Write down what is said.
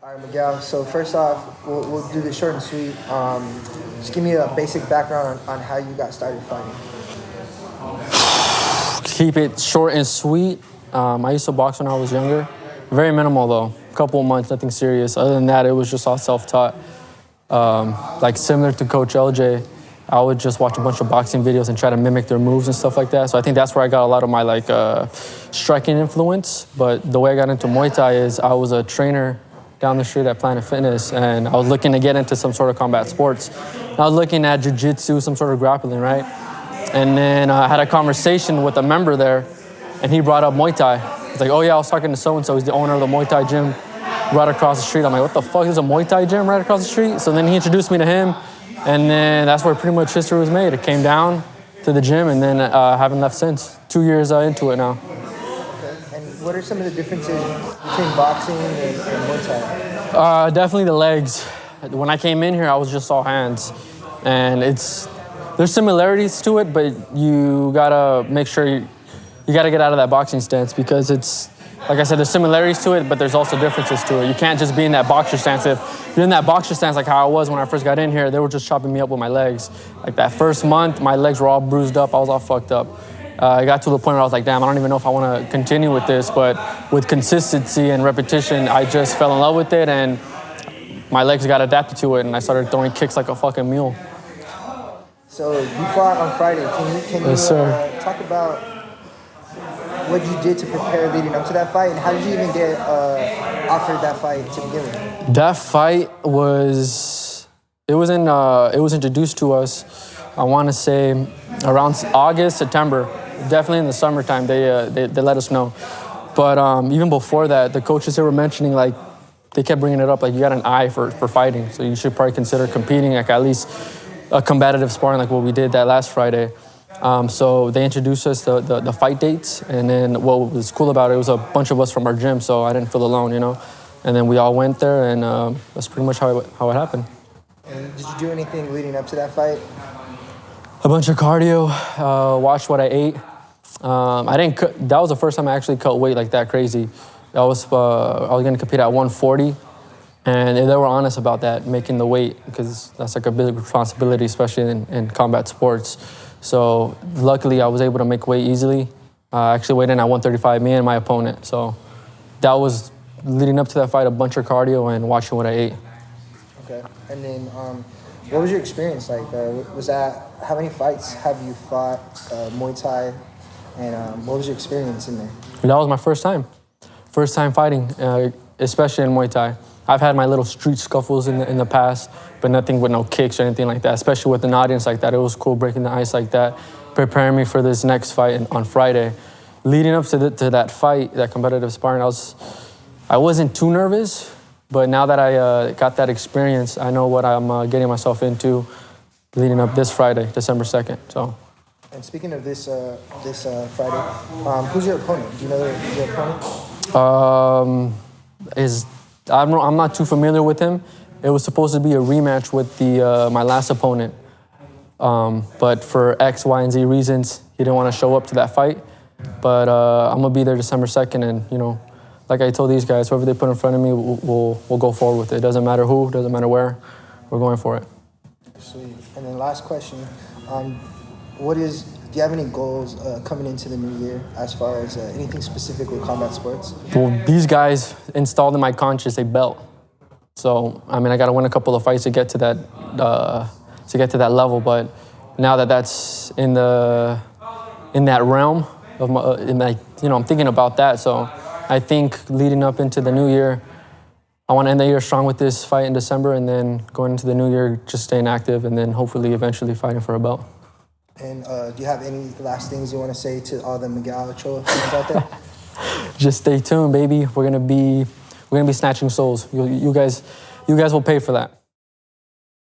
All right, Miguel. So first off, we'll do this short and sweet. Just give me a basic background on how you got started fighting. Keep it short and sweet. I used to box when I was younger. Very minimal though. A couple of months, nothing serious. Other than that, it was just all self-taught. Like similar to Coach LJ, I would just watch a bunch of boxing videos and try to mimic their moves and stuff like that. So I think that's where I got a lot of my striking influence. But the way I got into Muay Thai is I was a trainer down the street at Planet Fitness, and I was looking to get into some sort of combat sports. I was looking at jiu-jitsu, some sort of grappling, right? And then I had a conversation with a member there, and he brought up Muay Thai. He's like, oh yeah, I was talking to so-and-so, he's the owner of the Muay Thai gym right across the street. I'm like, what the fuck, there's a Muay Thai gym right across the street? So then he introduced me to him, and then that's where pretty much history was made. It came down to the gym, and then I haven't left since. 2 years into it now. What are some of the differences between boxing and Muay Thai? Definitely the legs. When I came in here, I was just all hands. And there's similarities to it, but you gotta make sure you gotta get out of that boxing stance, because it's, like I said, there's similarities to it, but there's also differences to it. You can't just be in that boxer stance. If you're in that boxer stance like how I was when I first got in here, they were just chopping me up with my legs. Like that first month, my legs were all bruised up, I was all fucked up. I got to the point where I was like, damn, I don't even know if I want to continue with this, but with consistency and repetition, I just fell in love with it, and my legs got adapted to it, and I started throwing kicks like a fucking mule. So you fought on Friday. Can you talk about what you did to prepare leading up to that fight, and how did you even get offered that fight to begin with? That fight was introduced to us, I want to say around August, September. Definitely in the summertime, they let us know. But even before that, the coaches here were mentioning, like, they kept bringing it up, like, you got an eye for fighting, so you should probably consider competing, like at least a competitive sparring like what we did that last Friday. So they introduced us the fight dates, and then what was cool about it was a bunch of us from our gym, so I didn't feel alone, you know? And then we all went there, and that's pretty much how it happened. And did you do anything leading up to that fight? A bunch of cardio, watched what I ate. That was the first time I actually cut weight like that crazy. I was gonna compete at 140, and they were honest about that, making the weight, because that's like a big responsibility, especially in combat sports. So luckily I was able to make weight easily. I actually weighed in at 135, me and my opponent. So that was leading up to that fight, a bunch of cardio and watching what I ate. Okay, and then what was your experience like? How many fights have you fought Muay Thai, and what was your experience in there? That was my first time fighting, especially in Muay Thai. I've had my little street scuffles in the past, but nothing with no kicks or anything like that, especially with an audience like that. It was cool breaking the ice like that, preparing me for this next fight on Friday. Leading up to that fight, that competitive sparring, I wasn't too nervous, but now that I got that experience, I know what I'm getting myself into leading up this Friday, December 2nd. So. And speaking of this Friday, who's your opponent? Do you know your opponent? I'm not too familiar with him. It was supposed to be a rematch with my last opponent, but for X, Y, and Z reasons, he didn't want to show up to that fight. But I'm gonna be there December 2nd, and like I told these guys, whoever they put in front of me, we'll go forward with it. It doesn't matter who, doesn't matter where, we're going for it. Sweet. And then last question, do you have any goals coming into the new year as far as anything specific with combat sports? Well, these guys installed in my conscience a belt. So, I mean, I got to win a couple of fights to get to that level. But now that that's in that realm of I'm thinking about that. So, I think leading up into the new year, I want to end the year strong with this fight in December, and then going into the new year, just staying active, and then hopefully eventually fighting for a belt. And do you have any last things you want to say to all the Miguel Ochoa fans out there? Just stay tuned, baby. We're gonna be snatching souls. You guys will pay for that.